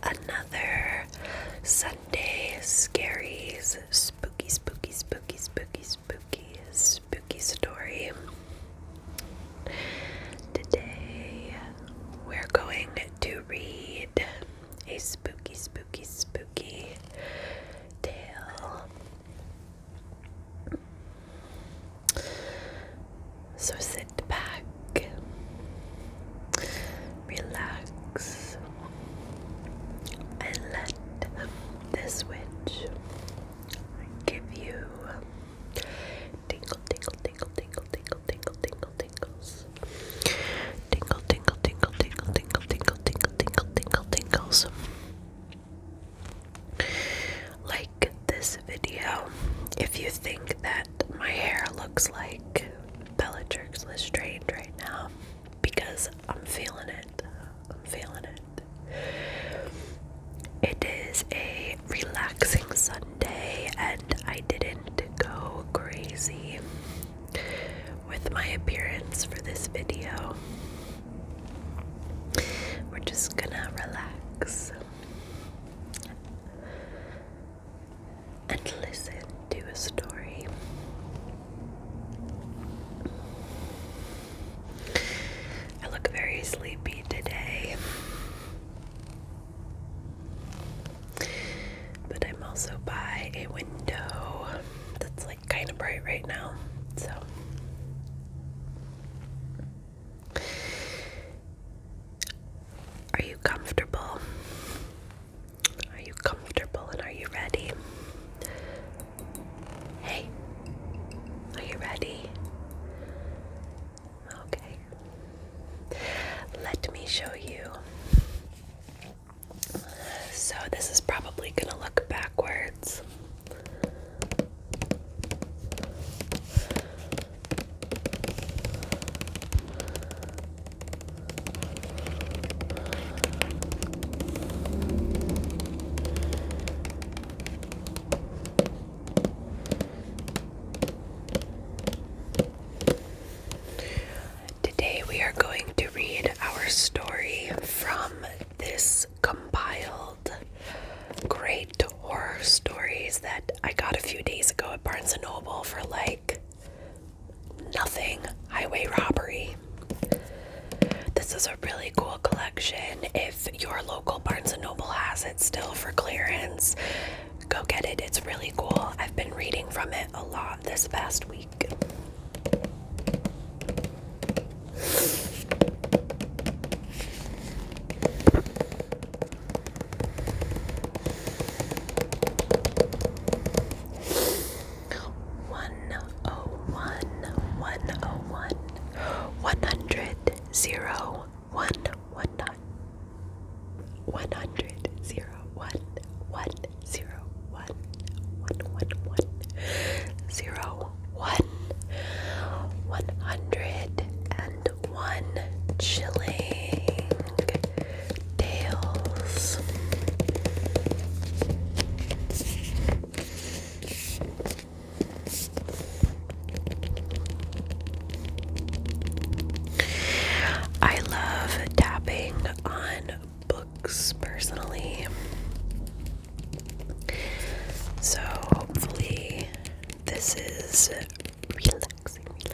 another Sunday scaries, spooky story. Today we're going to read a spooky tale. So sit back, relax, and let this witch give you tingles. Tingles. Like this video if you think that my hair looks like Bellatrix Lestrange right now, because I'm feeling it. It is a relaxing Sunday and I didn't go crazy with my appearance for this video. We're just gonna relax and listen to a story. I look very sleepy today, but I'm also by a window that's like kind of bright right now, so are you comfortable? Are you comfortable and are you ready? Hey, are you ready? Okay. Let me show you. So this is probably gonna look backwards. Today we are going to read our story from this compiled great horror stories that I got a few days ago at Barnes & Noble for like nothing. Highway robbery. This is a really cool collection. If your local Barnes & Noble has it still for clearance, go get it. It's really cool. I've been reading from it a lot this past week. Chilling tales. I love tapping on books personally, so hopefully this is relaxing you.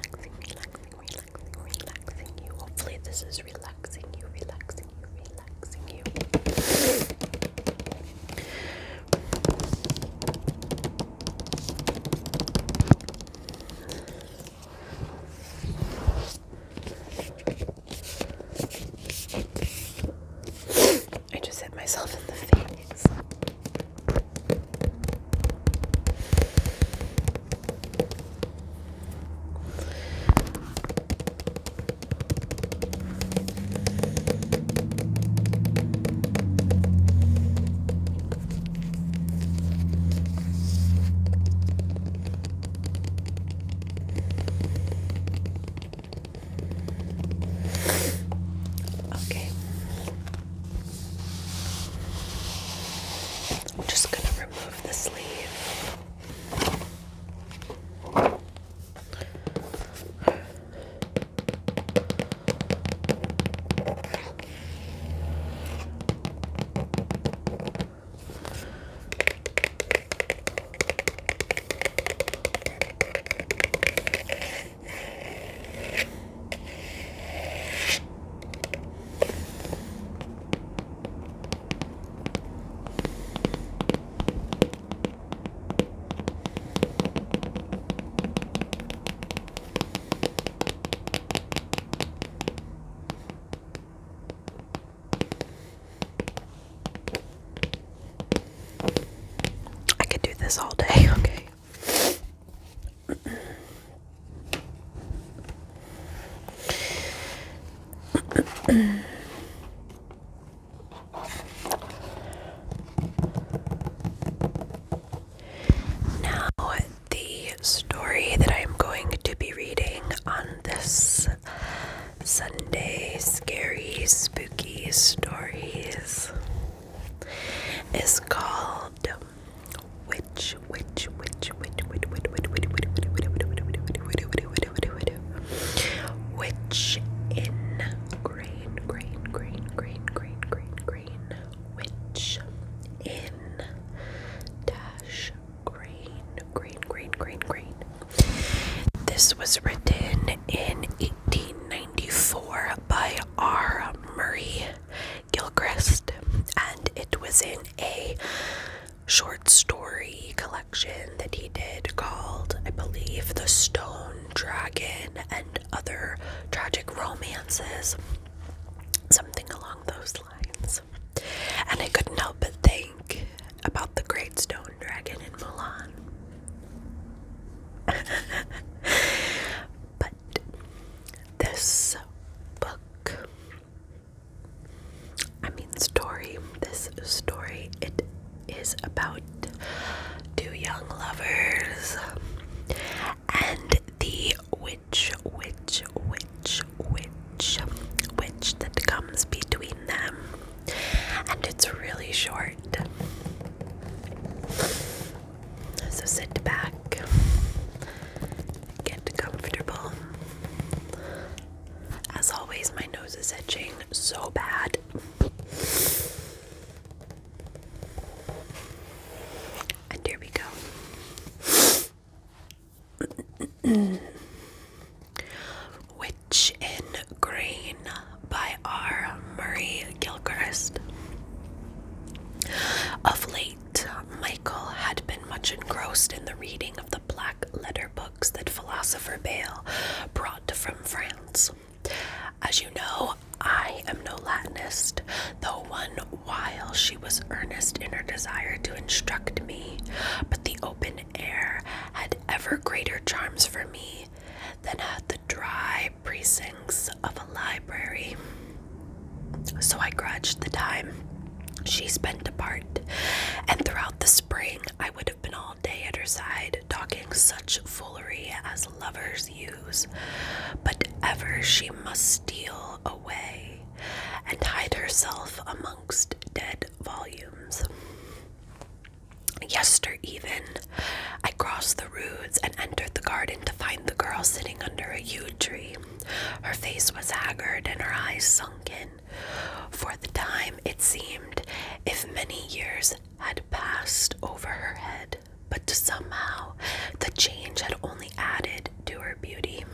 Hopefully this is relaxing you. I just hit myself in the face. Okay. I'm just gonna remove the sleeve. was written in 1894 by R. Murray Gilchrist, and it was in a short story collection that he did called, I believe, The Stone Dragon and Other Tragic Romances, something along those lines. And I couldn't help but think about the Great Stone Dragon in Mulan. But this story, it is about two young lovers and the witch that comes between them. And it's really short. So sit back, get comfortable. As always, my nose is itching so bad. And here we go. Witch in Grain by R. Murray Gilchrist. Of late, Michael had been much engrossed in the reading of the black letter books that philosopher Bale brought from France. As you know, I am no Latinist, though one while she was earnest in her desire to instruct me, but the open air had ever greater charms for me than had the dry precincts of a library. So I grudged the time she spent apart, and throughout the spring I would have been all day at her side, talking such foolery as lovers use, but ever she must steal away and hide herself amongst dead volumes. Yester-even, I crossed the roods and entered the garden to find the girl sitting under a yew tree. Her face was haggard and her eyes sunken. For the time it seemed if many years had passed over her head, but somehow the change had only added to her beauty.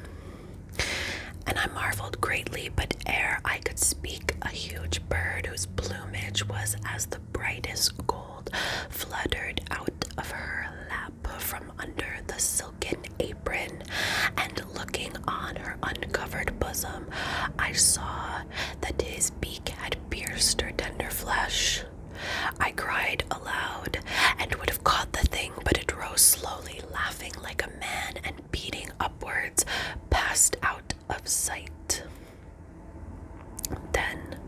And I marveled greatly, but ere I could speak, a huge bird whose plumage was as the brightest gold fluttered out of her lap from under the silken apron, and looking on her uncovered bosom, I saw that his beak had pierced her tender flesh. I cried aloud and would have caught the thing, but it rose slowly, laughing like a man, and beating upwards, passed out of sight. Then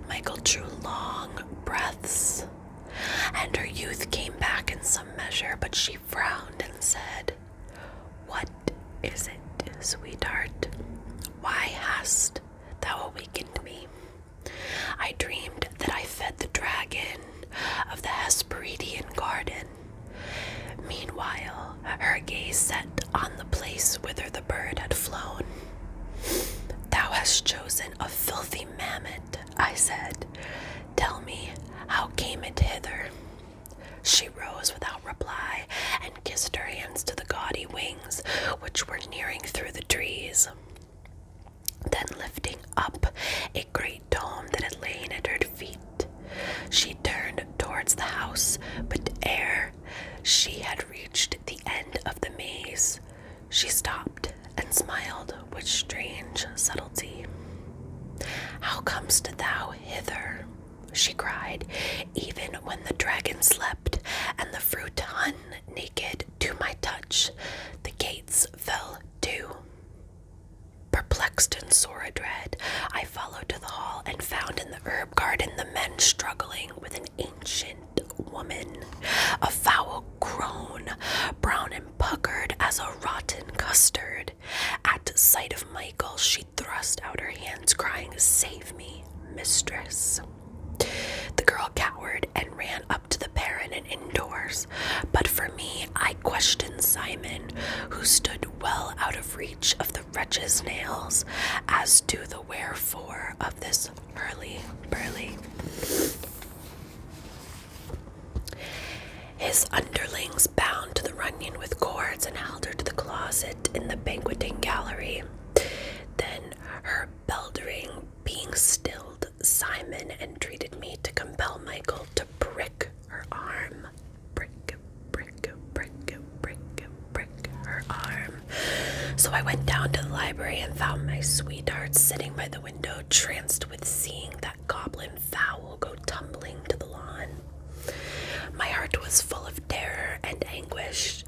Michael drew long breaths, and her youth came back in some measure, but she frowned and said, "What is it, sweetheart? Why hast thou awakened me? I dreamed that I fed the dragon of the Hesperidian garden." Meanwhile, her gaze set on the place whither the bird had flown. "Thou hast chosen a filthy mammoth," I said. "Tell me, how came it hither?" She rose without reply and kissed her hands to the gaudy wings which were nearing through the trees. Then lifting up a great tome that had lain at her feet, she turned towards the house, but ere she had reached the end of the maze, she stopped and smiled with strange subtlety. "How comest thou hither?" she cried, "even when the dragon slept, and the fruit hung naked to my touch, the gates fell to." Perplexed and sore adread, I followed to the hall and found in the herb garden the men struggling with an ancient woman, a foul crone, brown and puckered as a rotten custard. At sight of Michael, she thrust out her hands, crying, "Save me, mistress." The girl cowered and ran up to the baron and indoors, but for me, I questioned Simon, who stood well out of reach of the wretch's nails, as to the wherefore of this hurly-burly. His underlings bound to the Runyon with cords and held her to the closet closet in the banqueting gallery. Then, her bell-ring being stilled, Simon entreated me to compel Michael to prick her arm. Prick, prick, prick, prick, prick her arm. So I went down to the library and found my sweetheart sitting by the window, tranced with seeing that goblin fowl go tumbling to the lawn. My heart was full of terror and anguish.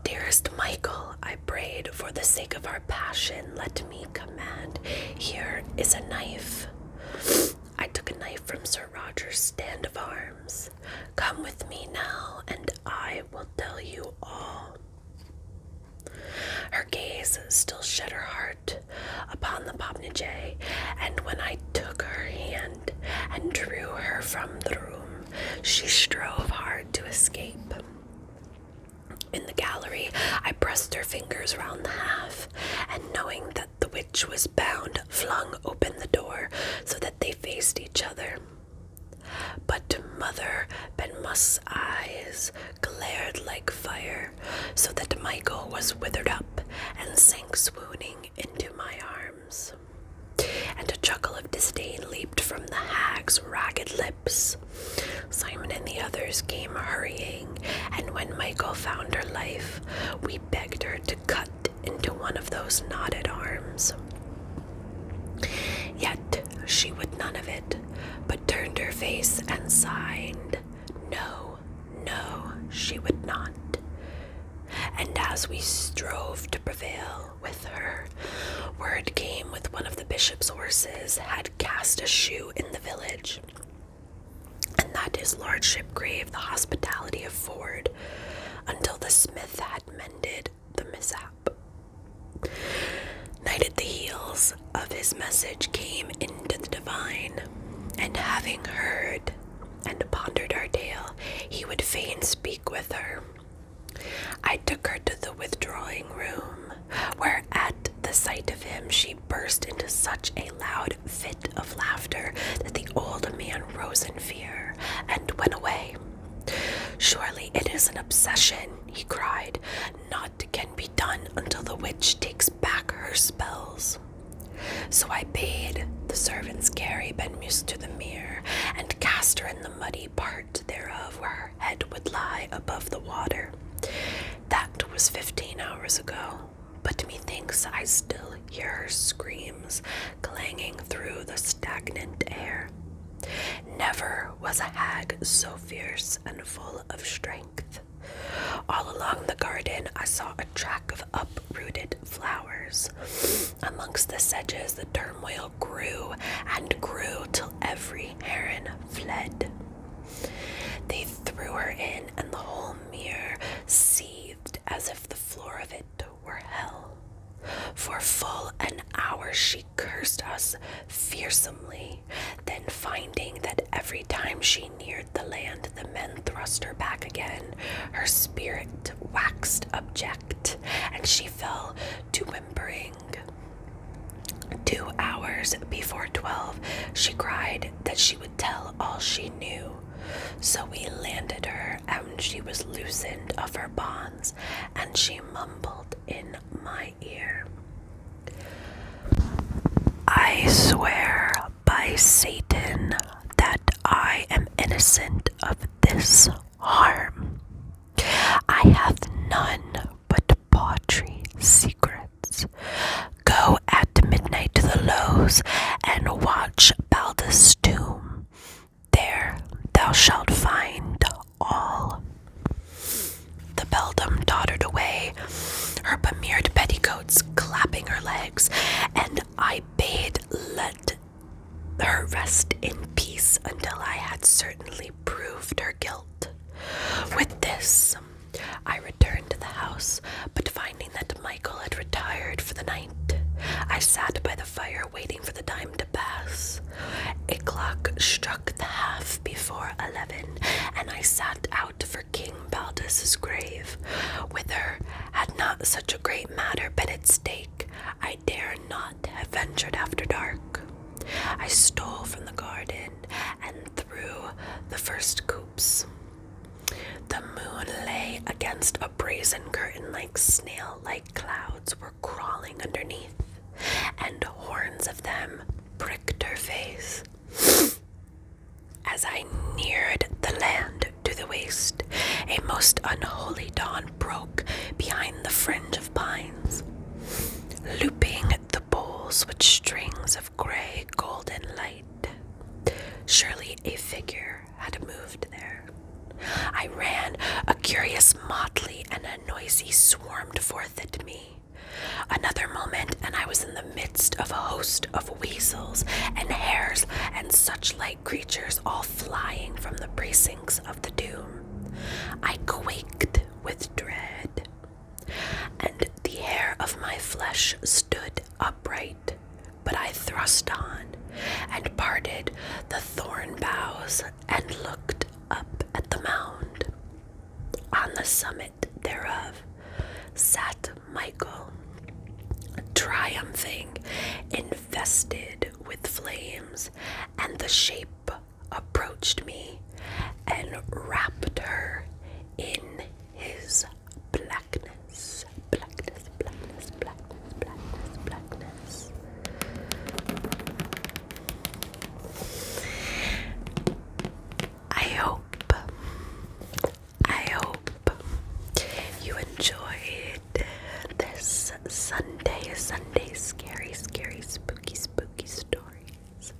Dearest Michael, I prayed, for the sake of our passion, let me command. Here is a knife. I took a knife from Sir Roger's stand of arms. Come with me now, and I will tell you all. Her gaze still shut her heart upon the popinjay, and when I took her hand and drew her from the room, she strove hard to escape. In the gallery, I pressed her fingers round the half, and knowing that the witch was bound, flung open the door so that they faced each other. But Mother Benmusk's eyes glared like fire, so that Michael was withered up and sank swooning into my arms. And a chuckle of disdain leaped from the hag's ragged lips. Simon and the others came hurrying, and when Michael found her life, we begged her to cut into one of those knotted arms. Yet she would none of it, but turned her face and sighed. No, no, she would not. And as we strove to prevail with her, word came with one of the bishop's horses had cast a shoe in the village, and that his lordship craved the hospitality of Ford until the smith had mended the mishap. Night at the heels of his message came into the divine, and having heard and pondered our tale, he would fain speak with her. I took her to the withdrawing room, where at the sight of him she burst into such a loud fit of laughter that the old man rose in fear and went away. Surely it is an obsession, he cried. Naught can be done until the witch takes back her spells. So I bade the servants carry Benmusk to the mere, and cast her in the muddy part thereof, where her head would lie above the water. That was 15 hours ago, but methinks I still hear her screams clanging through the stagnant air. Never was a hag so fierce and full of strength. All along the garden I saw a track of uprooted flowers. Amongst the sedges the turmoil grew and grew till every heron fled. They threw her in, and the whole mere seethed as if the floor of it were hell. For full an hour she cursed us fearsomely. Then, finding that every time she neared the land the men thrust her back again, her spirit waxed abject, and she fell to whimpering. 2 hours before 12, she cried that she would tell all she knew. So we landed her, and she was loosened of her bonds, and she mumbled in my ear, I swear by Satan that I am innocent of this harm. I have none but paltry secrets. Go at midnight to the lows and watch Baldus' tomb. There thou shalt find all. The beldam tottered away, her bemirred petticoats clapping her legs, and I bade let her rest in peace until I had certainly proved her guilt. With this, I returned to the house, but finding that Michael had retired for the night, I sat by the fire waiting for the time to pass. A clock struck the half before 11, and I sat out for King Baldus' grave, whither, had not such a great matter been at stake, I dare not have ventured after dark. I stole from the garden and through the first coops. The moon lay against against a brazen curtain like snail-like clouds were crawling underneath, and horns of them pricked her face. As I neared the land to the waist, a most unholy dawn broke behind the fringe of pines, looping the boles with strings of gray golden light. Surely a figure had moved there. I ran, a curious motley and a noisy swarmed forth at me. Another moment, and I was in the midst of a host of weasels and hares and such like creatures, all flying from the precincts of the doom. I quaked with dread, and the hair of my flesh stood upright, but I thrust on and parted the thorn boughs and looked up at the mound. On the summit thereof sat Michael, triumphing, invested with flames, and the shape approached me and wrapped her in his blackness. Blackness, blackness, blackness, blackness, blackness. I hope you enjoyed this Sunday scary, spooky stories.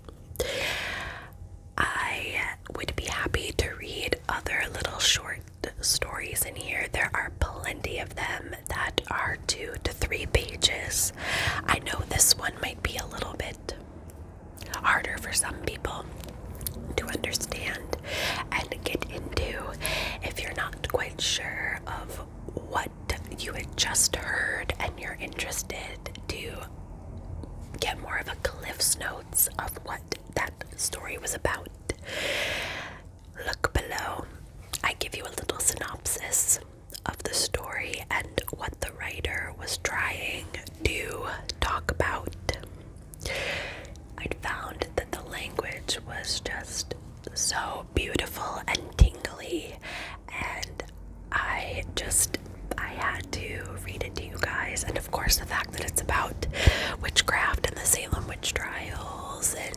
I would be happy to read other little short stories in here. There are plenty of them that are 2 to 3 pages. I know this one might be a little bit harder for some people to understand and get into if you're not quite sure of what you had just heard and you're interested to get more of a Cliff's Notes of what that story was about. Look below. I give you a little synopsis of the story and what the writer was trying to talk about. I found that the language was just so beautiful and tingly, and I had to read it to you guys. And of course the fact that it's about witchcraft and the Salem witch trials and,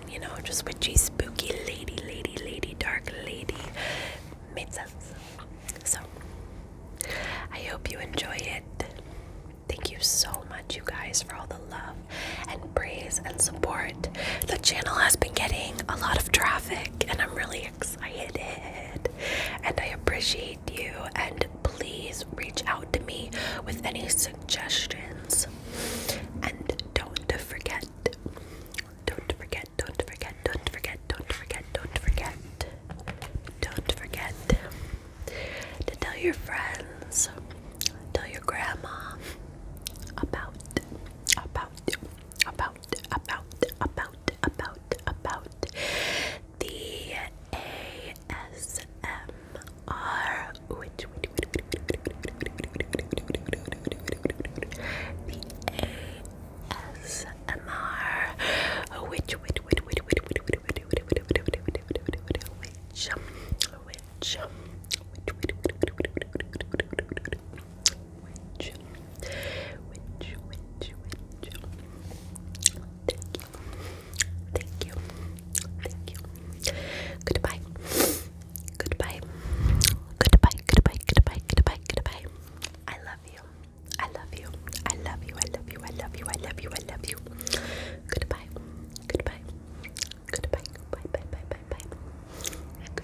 just witchy, spooky, lady, dark lady made sense. So I hope you enjoy it. Thank you so much, you guys, for all the love and praise and support. The channel has been getting a lot of traffic, and I'm really excited, and I appreciate you. And please reach out to me with any suggestions, and don't forget to tell your friends, tell your grandma about the ASMR witch.